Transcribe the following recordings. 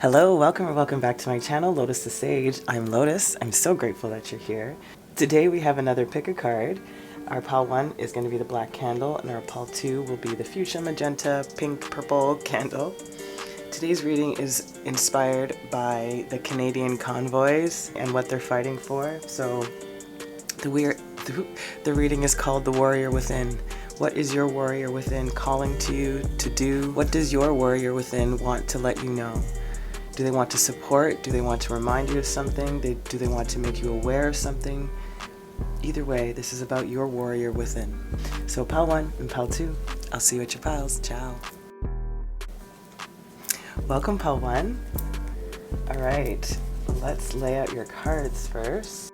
Hello, welcome or welcome back to my channel, Lotusthesage. I'm Lotus. I'm so grateful that you're here. Today we have another pick a card. Our pile 1 is going to be the black candle, and our pile 2 will be the fuchsia, magenta, pink, purple candle. Today's reading is inspired by the Canadian convoys and what they're fighting for. So the reading is called The Warrior Within. What is your warrior within calling to you to do? What does your warrior within want to let you know? Do they want to support? Do they want to remind you of something? Do they want to make you aware of something? Either way, this is about your warrior within. So pile 1 and pile 2, I'll see you at your piles. Ciao. Welcome pile 1. All right, let's lay out your cards first.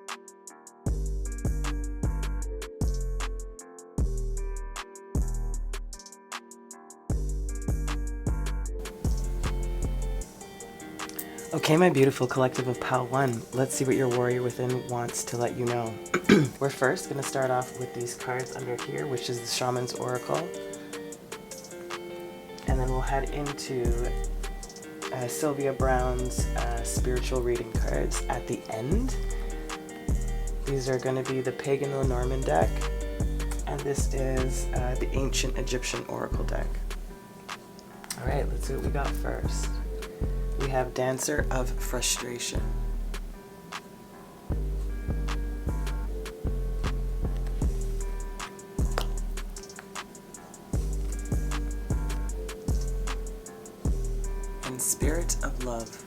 Okay, my beautiful collective of pile 1, let's see what your warrior within wants to let you know. We're first going to start off with these cards under here, which is the Shaman's Oracle. And then we'll head into Sylvia Brown's spiritual reading cards at the end. These are going to be the Pagan Lenormand deck, and this is the Ancient Egyptian Oracle deck. All right, let's see what we got first. We have Dancer of Frustration. And Spirit of Love.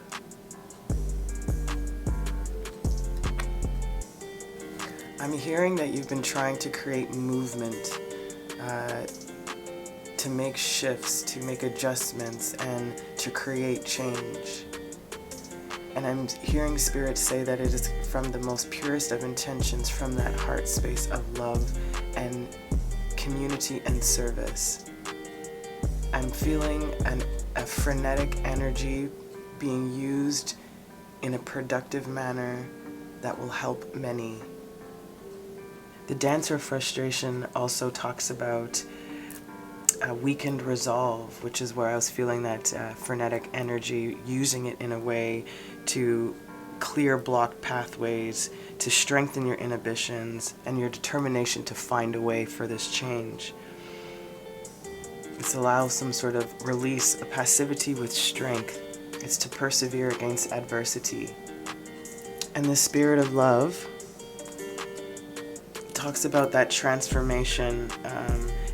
I'm hearing that you've been trying to create movement, to make shifts, to make adjustments, and to create change. And I'm hearing Spirit say that it is from the most purest of intentions, from that heart space of love and community and service. I'm feeling a frenetic energy being used in a productive manner that will help many. The Dancer of Frustration also talks about a weakened resolve, which is where I was feeling that frenetic energy, using it in a way to clear blocked pathways, to strengthen your inhibitions and your determination to find a way for this change. It's allow some sort of release, a passivity with strength. It's to persevere against adversity. And the Spirit of Love talks about that transformation.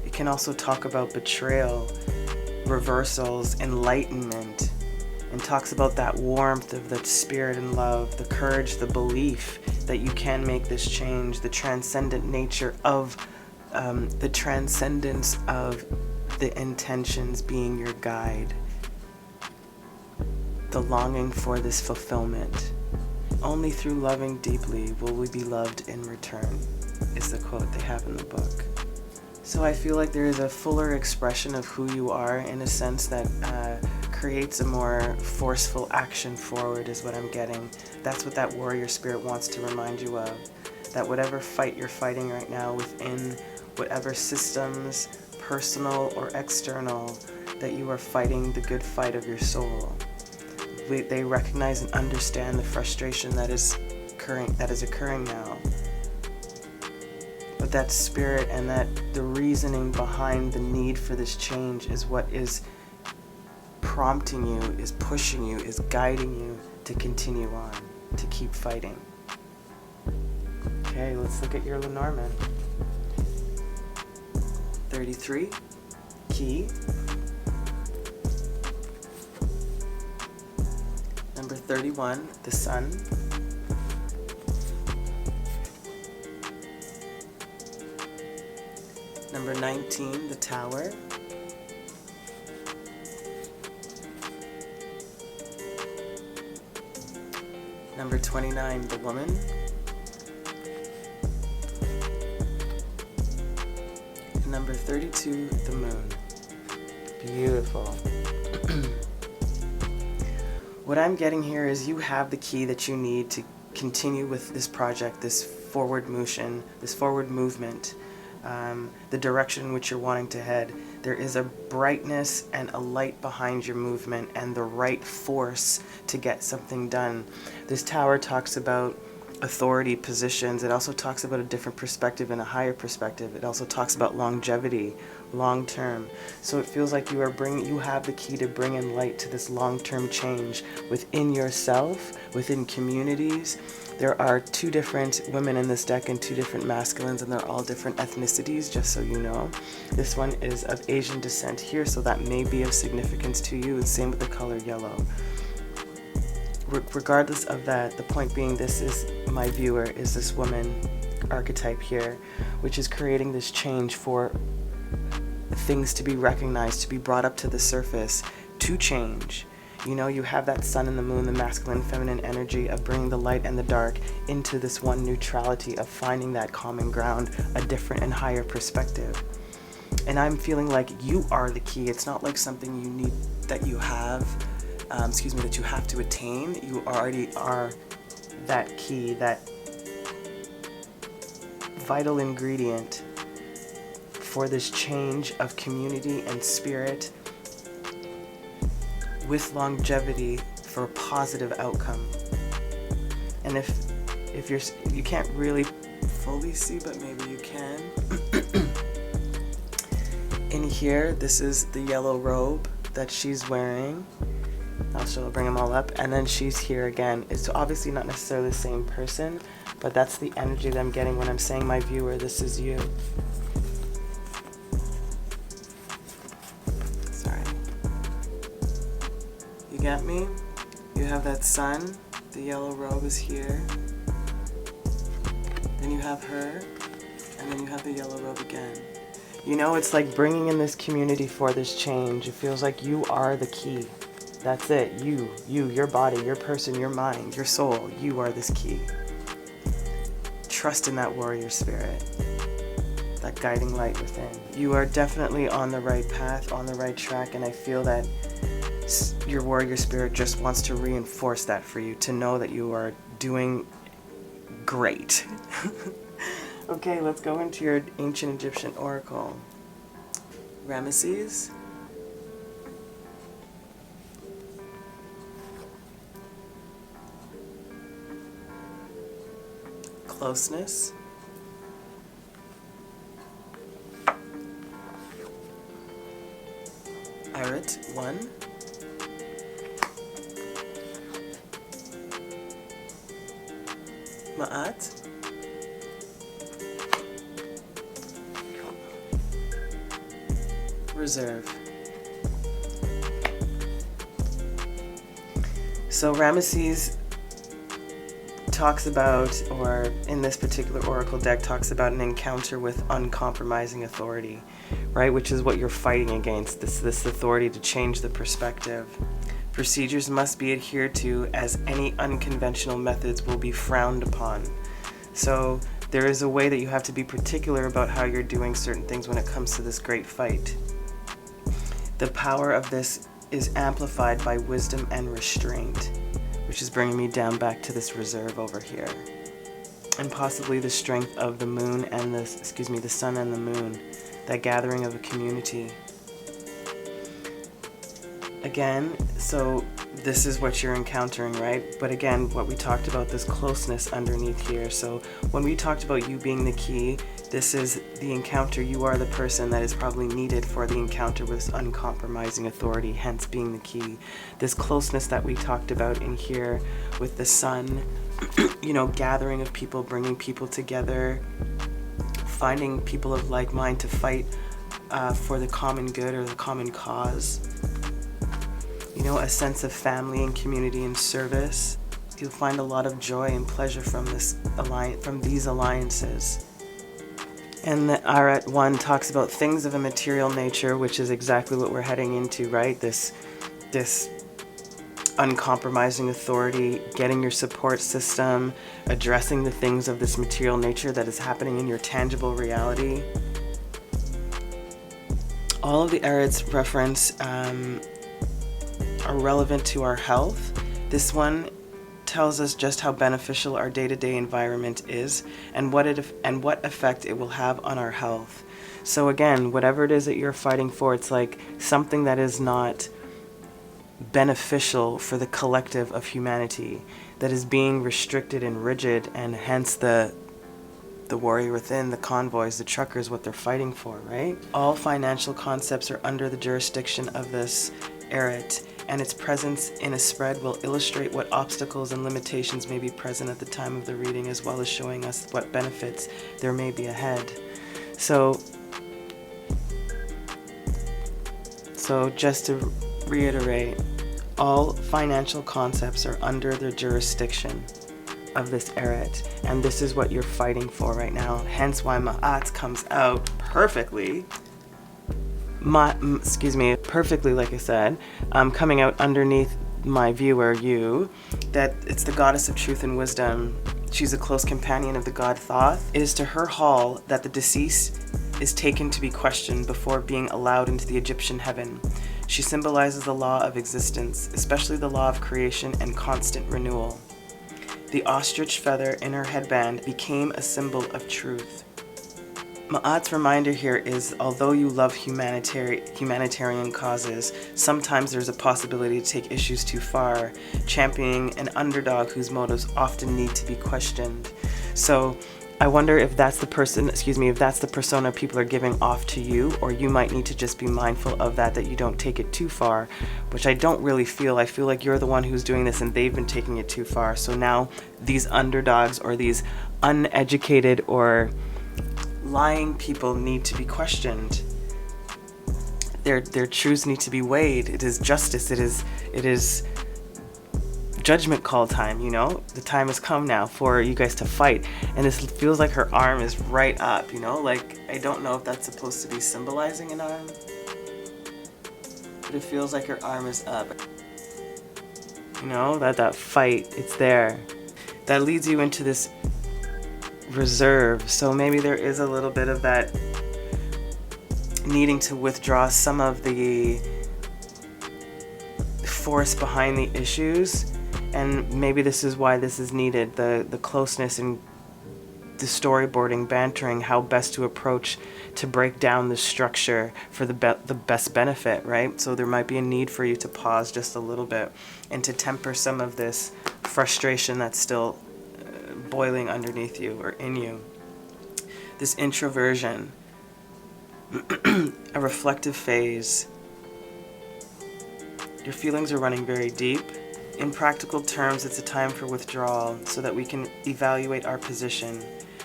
It can also talk about betrayal, reversals, enlightenment, and talks about that warmth of the spirit and love, the courage, the belief that you can make this change, the transcendent nature of the transcendence of the intentions being your guide, the longing for this fulfillment. Only through loving deeply will we be loved in return, is the quote they have in the book. So I feel like there is a fuller expression of who you are, in a sense that creates a more forceful action forward, is what I'm getting. That's what that warrior spirit wants to remind you of. That whatever fight you're fighting right now within whatever systems, personal or external, that you are fighting the good fight of your soul. They recognize and understand the frustration that is occurring now. But that spirit and that the reasoning behind the need for this change is what is prompting you, is pushing you, is guiding you to continue on, to keep fighting. Okay, let's look at your Lenormand. 33, Key. Number 31, the Sun. Number 19, the Tower. Number 29, the Woman. And number 32, the Moon. Beautiful. What I'm getting here is you have the key that you need to continue with this project, this forward motion, this forward movement. The direction in which you're wanting to head. There is a brightness and a light behind your movement and the right force to get something done. This tower talks about authority positions. It also talks about a different perspective and a higher perspective. It also talks about longevity, long term. So it feels like you have the key to bring in light to this long-term change within yourself, within communities. There are 2 different women in this deck and 2 different masculines, and they're all different ethnicities, just so you know. This one is of Asian descent here, so that may be of significance to you, and same with the color yellow. Regardless of that, the point being, this is my viewer, is this woman archetype here, which is creating this change for things to be recognized, to be brought up to the surface, to change. You know, you have that sun and the moon, the masculine, feminine energy of bringing the light and the dark into this one neutrality of finding that common ground, a different and higher perspective. And I'm feeling like you are the key. It's not like something you need, that you have, that you have to attain. You already are that key, that vital ingredient for this change of community and spirit, with longevity for a positive outcome. And if you can't really fully see, but maybe you can. In here, this is the yellow robe that she's wearing. I'll bring them all up. And then she's here again. It's obviously not necessarily the same person, but that's the energy that I'm getting when I'm saying, my viewer, this is you. Get me? You have that sun, the yellow robe is here, then you have her, and then you have the yellow robe again. You know, it's like bringing in this community for this change. It feels like you are the key. That's it. You, your body, your person, your mind, your soul. You are this key. Trust in that warrior spirit, that guiding light within. You are definitely on the right path, on the right track, and I feel that your warrior spirit just wants to reinforce that for you, to know that you are doing great. Okay, let's go into your ancient Egyptian oracle. Ramesses. Closeness. Arit 1. Ma'at. Reserve. So Ramesses talks about, or in this particular oracle deck, talks about an encounter with uncompromising authority, right? Which is what you're fighting against, this authority to change the perspective. Procedures must be adhered to, as any unconventional methods will be frowned upon. So there is a way that you have to be particular about how you're doing certain things when it comes to this great fight. The power of this is amplified by wisdom and restraint, which is bringing me down back to this reserve over here. And possibly the strength of the moon and the sun and the moon, that gathering of a community. Again, so this is what you're encountering, right? But again, what we talked about, this closeness underneath here. So when we talked about you being the key, this is the encounter. You are the person that is probably needed for the encounter with uncompromising authority, hence being the key. This closeness that we talked about in here with the sun, you know, gathering of people, bringing people together, finding people of like mind to fight for the common good or the common cause. You know, a sense of family and community and service. You'll find a lot of joy and pleasure from this from these alliances. And the Arat 1 talks about things of a material nature, which is exactly what we're heading into, right? This uncompromising authority, getting your support system, addressing the things of this material nature that is happening in your tangible reality. All of the Arats reference are relevant to our health. This one tells us just how beneficial our day-to-day environment is and what effect it will have on our health. So again, whatever it is that you're fighting for, it's like something that is not beneficial for the collective of humanity, that is being restricted and rigid, and hence the warrior within, the convoys, the truckers, what they're fighting for, right? All financial concepts are under the jurisdiction of this Erit, and its presence in a spread will illustrate what obstacles and limitations may be present at the time of the reading, as well as showing us what benefits there may be ahead. So just to reiterate, all financial concepts are under the jurisdiction of this Erit, and this is what you're fighting for right now. Hence why Ma'at comes out perfectly. Perfectly, like I said, coming out underneath my viewer, you, that it's the goddess of truth and wisdom. She's a close companion of the god Thoth. It is to her hall that the deceased is taken to be questioned before being allowed into the Egyptian heaven. She symbolizes the law of existence, especially the law of creation and constant renewal. The ostrich feather in her headband became a symbol of truth. Ma'at's reminder here is, although you love humanitarian causes, sometimes there's a possibility to take issues too far, championing an underdog whose motives often need to be questioned. So I wonder if that's the persona people are giving off to you, or you might need to just be mindful of that you don't take it too far, which I don't really feel. I feel like you're the one who's doing this and they've been taking it too far. So now these underdogs or these uneducated or lying people need to be questioned. Their truths need to be weighed. It is justice. It is judgment call time, you know? The time has come now for you guys to fight. And this feels like her arm is right up, you know? Like, I don't know if that's supposed to be symbolizing an arm, but it feels like her arm is up. You know, that fight, it's there. That leads you into this reserve. So maybe there is a little bit of that needing to withdraw some of the force behind the issues. And maybe this is why this is needed, the closeness and the storyboarding, bantering, how best to approach to break down the structure for the best benefit, right? So there might be a need for you to pause just a little bit and to temper some of this frustration that's still boiling underneath you or in you. This introversion, a reflective phase. Your feelings are running very deep. In practical terms, it's a time for withdrawal so that we can evaluate our position.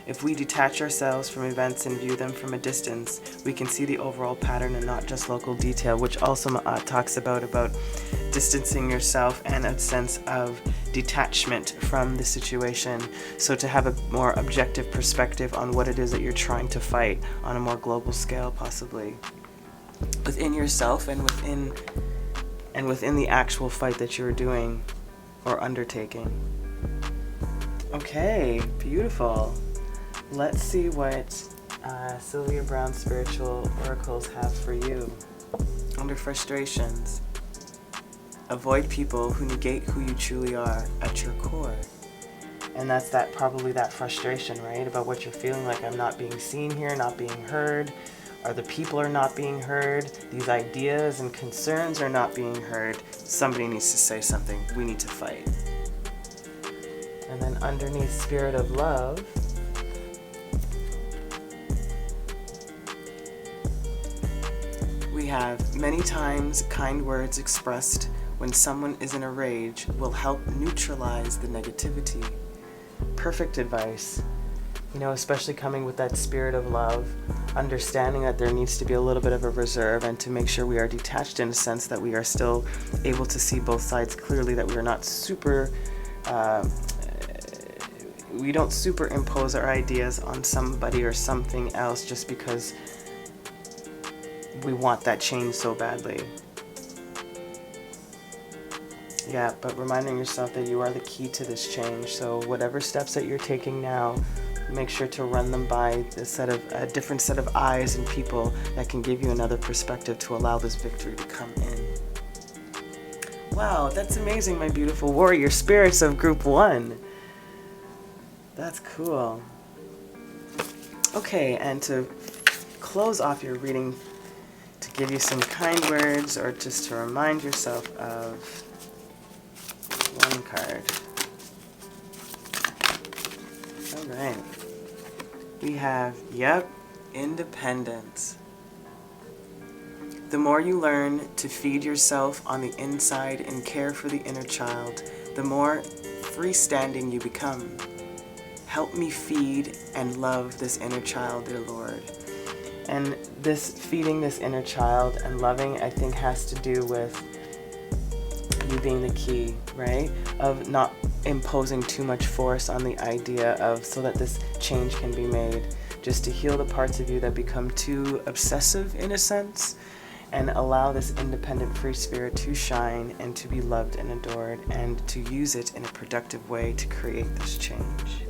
If we detach ourselves from events and view them from a distance, we can see the overall pattern and not just local detail, which also Ma'at talks about distancing yourself and a sense of detachment from the situation. So to have a more objective perspective on what it is that you're trying to fight on a more global scale, possibly within yourself and within the actual fight that you're doing or undertaking. Okay, beautiful. Let's see what Sylvia Brown's spiritual oracles have for you. Under frustrations, avoid people who negate who you truly are at your core. And that's probably that frustration, right? About what you're feeling like, I'm not being seen here, not being heard, or the people are not being heard, these ideas and concerns are not being heard. Somebody needs to say something. We need to fight. And then underneath spirit of love, we have many times kind words expressed when someone is in a rage will help neutralize the negativity. Perfect advice. You know, especially coming with that spirit of love, understanding that there needs to be a little bit of a reserve and to make sure we are detached in a sense that we are still able to see both sides clearly, that we are not we don't superimpose our ideas on somebody or something else just because we want that change so badly. Yeah, but reminding yourself that you are the key to this change. So whatever steps that you're taking now, make sure to run them by a different set of eyes and people that can give you another perspective to allow this victory to come in. Wow, that's amazing, my beautiful warrior spirits of group 1. That's cool. Okay, and to close off your reading to give you some kind words or just to remind yourself of one card. All right. We have, independence. The more you learn to feed yourself on the inside and care for the inner child, the more freestanding you become. Help me feed and love this inner child, dear Lord. And this feeding this inner child and loving, I think, has to do with you being the key, right? Of not imposing too much force on the idea of so that this change can be made. Just to heal the parts of you that become too obsessive in a sense, and allow this independent free spirit to shine and to be loved and adored, and to use it in a productive way to create this change.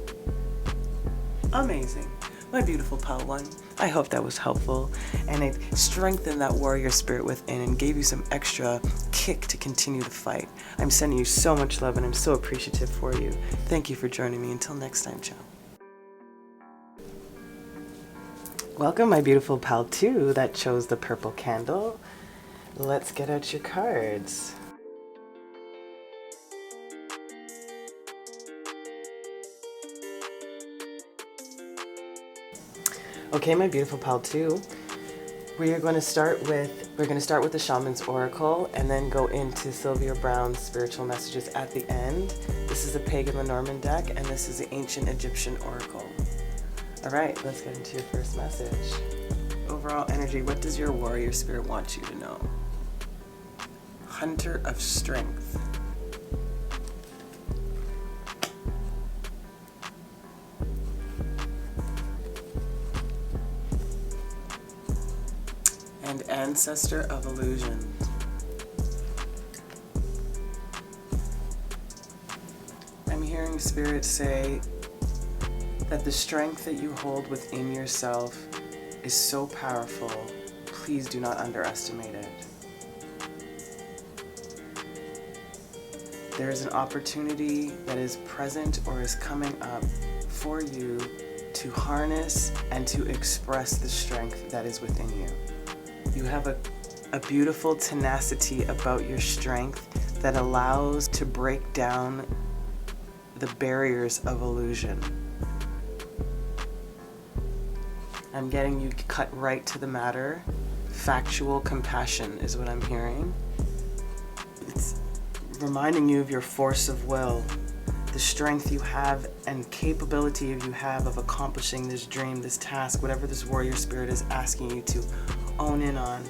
Amazing. My beautiful pal one, I hope that was helpful and it strengthened that warrior spirit within and gave you some extra kick to continue the fight. I'm sending you so much love and I'm so appreciative for you. Thank you for joining me. Until next time, ciao. Welcome, my beautiful pal 2 that chose the purple candle. Let's get out your cards. Okay, my beautiful pal 2. We're going to start with the Shaman's Oracle and then go into Sylvia Brown's spiritual messages at the end. This is the Pagan Lenormand deck and this is the Ancient Egyptian Oracle. All right, let's get into your first message. Overall energy, what does your warrior spirit want you to know? Hunter of Strength. And Ancestor of Illusion. I'm hearing Spirit say that the strength that you hold within yourself is so powerful. Please do not underestimate it. There is an opportunity that is present or is coming up for you to harness and to express the strength that is within you. You have a beautiful tenacity about your strength that allows to break down the barriers of illusion. I'm getting you cut right to the matter. Factual compassion is what I'm hearing. It's reminding you of your force of will, the strength you have and capability you have of accomplishing this dream, this task, whatever this warrior spirit is asking you to own in on.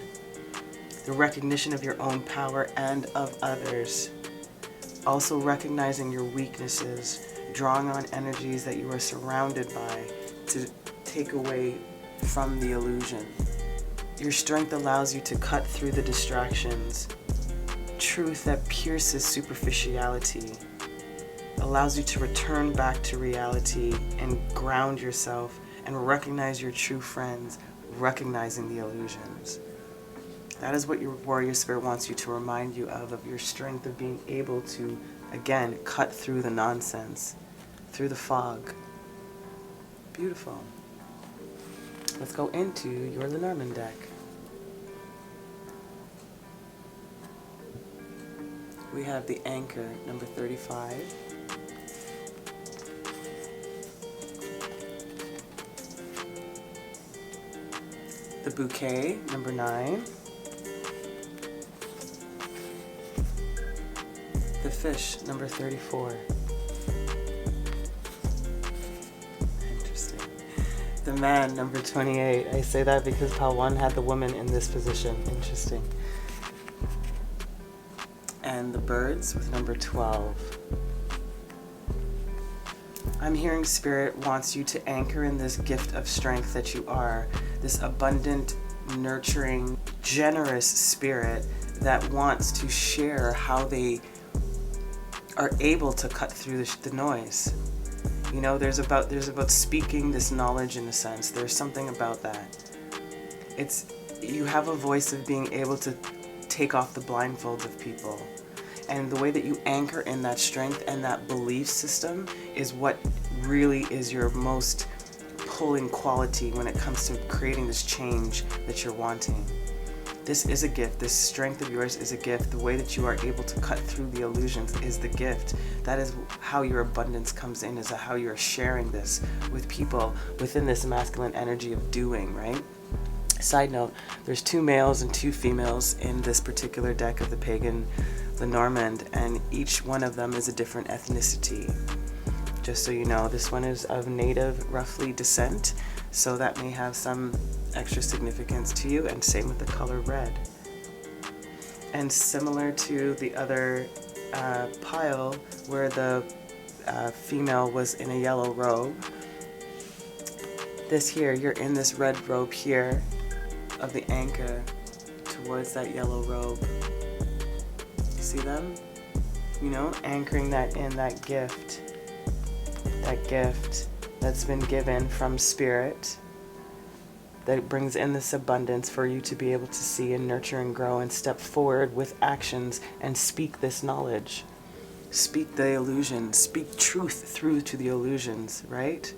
The recognition of your own power and of others. Also recognizing your weaknesses, drawing on energies that you are surrounded by to take away from the illusion. Your strength allows you to cut through the distractions. Truth that pierces superficiality allows you to return back to reality and ground yourself and recognize your true friends, recognizing the illusions. That is what your warrior spirit wants you to remind you of your strength of being able to, again, cut through the nonsense, through the fog. Beautiful. Let's go into your Lenormand deck. We have the Anchor, number 35. The Bouquet, number 9. The Fish, number 34. Interesting. The Man, number 28. I say that because Pal 1 had the woman in this position. Interesting. And the Birds with number 12. I'm hearing Spirit wants you to anchor in this gift of strength that you are, this abundant, nurturing, generous spirit that wants to share how they are able to cut through the noise. You know, there's about speaking this knowledge in a sense. There's something about that. You have a voice of being able to take off the blindfolds of people. And the way that you anchor in that strength and that belief system is what really is your most pulling quality when it comes to creating this change that you're wanting. This is a gift. This strength of yours is a gift. The way that you are able to cut through the illusions is the gift. That is how your abundance comes in, is how you're sharing this with people within this masculine energy of doing, right? Side note, there's 2 males and 2 females in this particular deck of the Pagan Lenormand, and each one of them is a different ethnicity. Just so you know, this one is of native, roughly, descent, so that may have some extra significance to you, and same with the color red. And similar to the other pile where the female was in a yellow robe, this here, you're in this red robe here of the anchor towards that yellow robe. You see them? You know, anchoring that in, that gift that's been given from spirit, that brings in this abundance for you to be able to see and nurture and grow and step forward with actions and speak this knowledge. Speak the illusions, speak truth through to the illusions, right?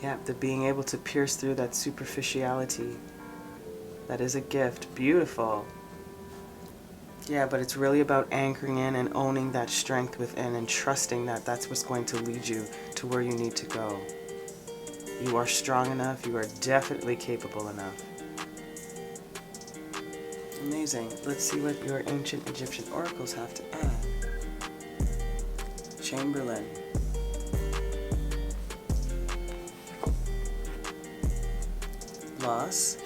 Yeah, the being able to pierce through that superficiality. That is a gift. Beautiful. Yeah, but it's really about anchoring in and owning that strength within and trusting that that's what's going to lead you to where you need to go. You are strong enough. You are definitely capable enough. Amazing. Let's see what your ancient Egyptian oracles have to add. Chamberlain. Loss.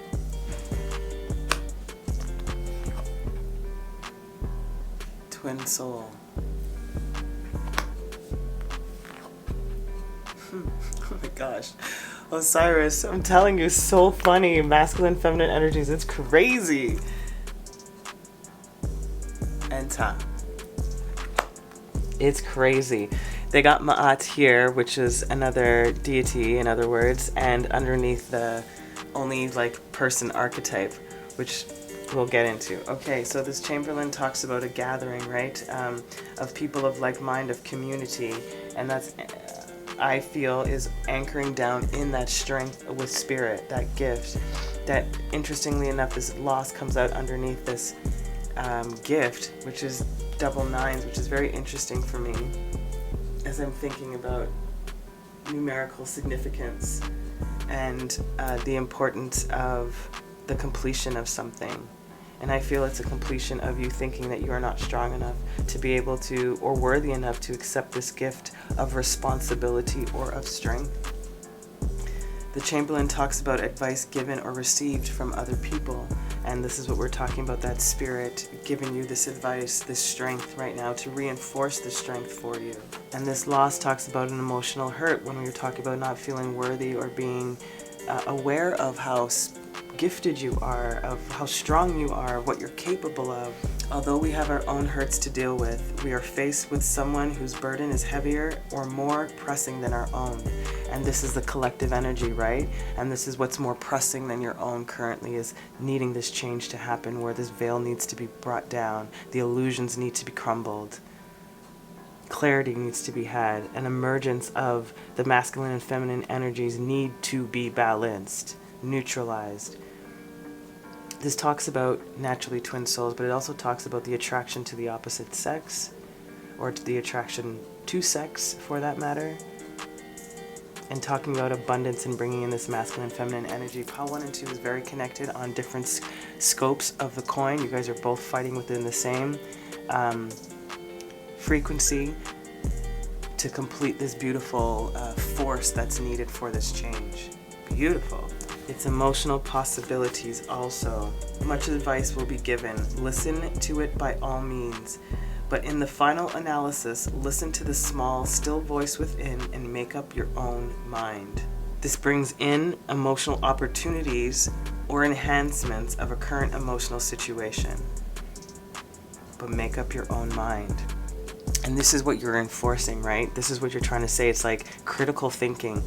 Twin soul. Oh my gosh. Osiris, I'm telling you, so funny. Masculine, feminine energies. It's crazy. And Ta. It's crazy. They got Ma'at here, which is another deity, in other words, and underneath the only like person archetype, which we'll get into. Okay, so this Chamberlain talks about a gathering, right, of people of like mind, of community, and that's, I feel, is anchoring down in that strength with spirit, that gift. That, interestingly enough, this loss comes out underneath this gift, which is double nines, which is very interesting for me as I'm thinking about numerical significance and the importance of the completion of something. And I feel it's a completion of you thinking that you are not strong enough to be able to, or worthy enough to accept this gift of responsibility or of strength. The Chamberlain talks about advice given or received from other people. And this is what we're talking about, that spirit giving you this advice, this strength right now to reinforce the strength for you. And this loss talks about an emotional hurt when we were talking about not feeling worthy or being aware of how gifted you are, of how strong you are, what you're capable of. Although we have our own hurts to deal with, we are faced with someone whose burden is heavier or more pressing than our own. And this is the collective energy, right? And this is what's more pressing than your own currently, is needing this change to happen, where this veil needs to be brought down, the illusions need to be crumbled, clarity needs to be had, an emergence of the masculine and feminine energies need to be balanced, neutralized. This talks about naturally twin souls, but it also talks about the attraction to the opposite sex, or to the attraction to sex for that matter, and talking about abundance and bringing in this masculine and feminine energy. Pile 1 and 2 is very connected on different scopes of the coin. You guys are both fighting within the same frequency to complete this beautiful force that's needed for this change. Beautiful. Its emotional possibilities also. Much advice will be given. Listen to it by all means. But in the final analysis, listen to the small, still voice within and make up your own mind. This brings in emotional opportunities or enhancements of a current emotional situation. But make up your own mind. And this is what you're enforcing, right? This is what you're trying to say. It's like critical thinking.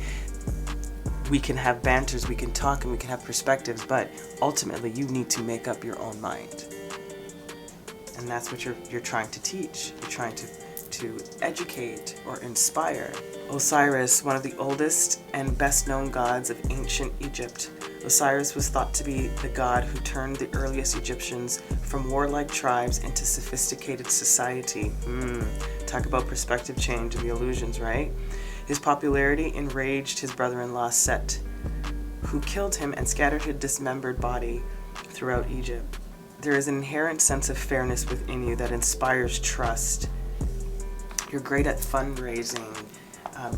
We can have banters, we can talk, and we can have perspectives, but ultimately you need to make up your own mind. And that's what you're trying to teach. You're trying to to educate or inspire. Osiris, one of the oldest and best known gods of ancient Egypt. Osiris was thought to be the god who turned the earliest Egyptians from warlike tribes into sophisticated society. Talk about perspective change and the illusions, right? His popularity enraged his brother-in-law Set, who killed him and scattered his dismembered body throughout Egypt. There is an inherent sense of fairness within you that inspires trust. You're great at fundraising,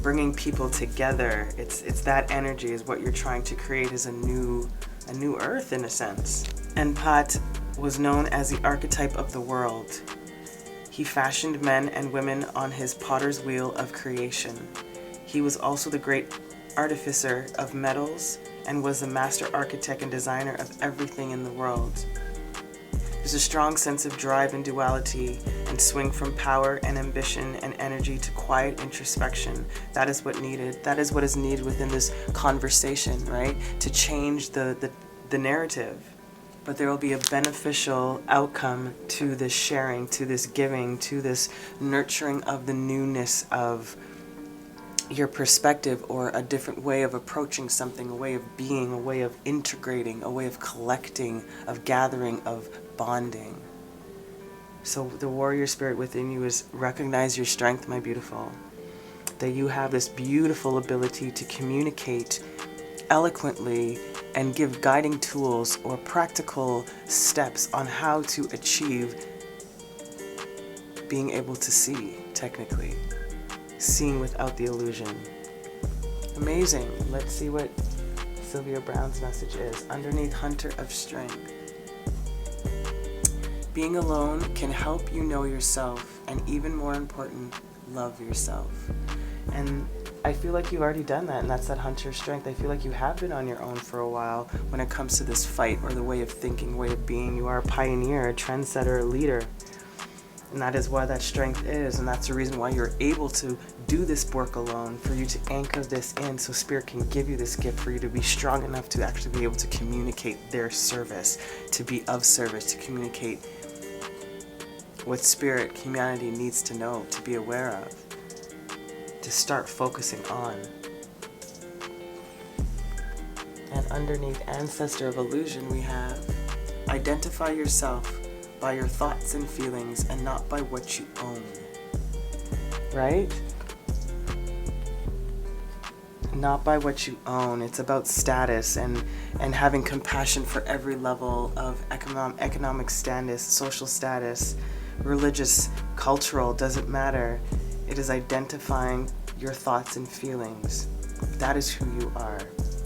bringing people together. It's that energy is what you're trying to create, is a new earth in a sense. And Pat was known as the archetype of the world. He fashioned men and women on his potter's wheel of creation. He was also the great artificer of metals and was the master architect and designer of everything in the world. There's a strong sense of drive and duality and swing from power and ambition and energy to quiet introspection. That is what needed. That is what is needed within this conversation, right? To change the narrative. But there will be a beneficial outcome to this sharing, to this giving, to this nurturing of the newness of your perspective, or a different way of approaching something, a way of being, a way of integrating, a way of collecting, of gathering, of bonding. So the warrior spirit within you is recognize your strength, my beautiful. That you have this beautiful ability to communicate eloquently and give guiding tools or practical steps on how to achieve being able to see, technically. Seeing without the illusion. Amazing. Let's see what Sylvia Brown's message is. Underneath Hunter of Strength. Being alone can help you know yourself, and even more important, love yourself. And I feel like you've already done that, and that's that Hunter of Strength. I feel like you have been on your own for a while when it comes to this fight or the way of thinking, way of being. You are a pioneer, a trendsetter, a leader. And that is why that strength is, and that's the reason why you're able to do this work alone, for you to anchor this in so Spirit can give you this gift, for you to be strong enough to actually be able to communicate their service, to be of service, to communicate what Spirit humanity needs to know, to be aware of, to start focusing on. And underneath Ancestor of Illusion, we have identify yourself by your thoughts and feelings and not by what you own. Right? Not by what you own. It's about status and having compassion for every level of economic status, social status, religious, cultural, doesn't matter. It is identifying your thoughts and feelings. That is who you are.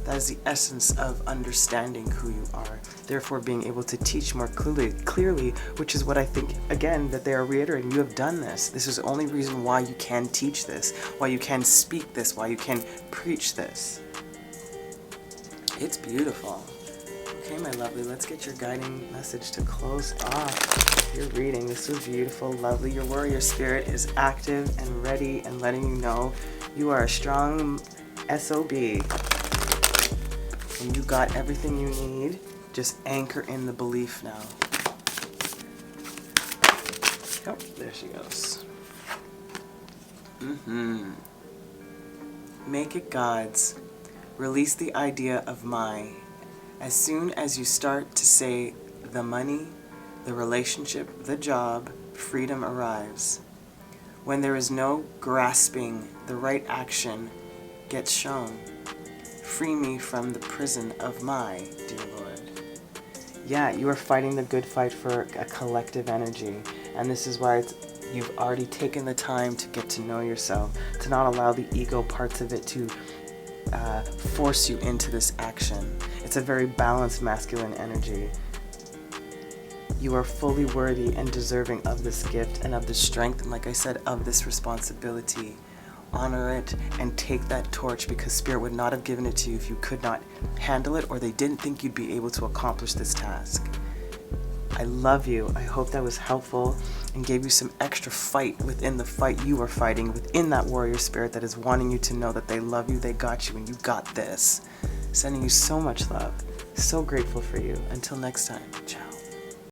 That is the essence of understanding who you are. Therefore, being able to teach more clearly, which is what I think, again, that they are reiterating. You have done this. This is the only reason why you can teach this, why you can speak this, why you can preach this. It's beautiful. Okay, my lovely, let's get your guiding message to close off your reading. This was beautiful, lovely. Your warrior spirit is active and ready and letting you know you are a strong SOB. And you got everything you need. Just anchor in the belief now. Oh, there she goes. Make it God's. Release the idea of my. As soon as you start to say the money, the relationship, the job, freedom arrives. When there is no grasping, the right action gets shown. Free me from the prison of my, dear Lord. Yeah, you are fighting the good fight for a collective energy. And this is why you've already taken the time to get to know yourself, to not allow the ego parts of it to force you into this action. It's a very balanced masculine energy. You are fully worthy and deserving of this gift and of this strength, and like I said, of this responsibility. Honor it and take that torch, because Spirit would not have given it to you if you could not handle it, or they didn't think you'd be able to accomplish this task. I love you. I hope that was helpful and gave you some extra fight within the fight you are fighting within that warrior spirit that is wanting you to know that they love you, they got you, and you got this. Sending you so much love. So grateful for you. Until next time. Ciao.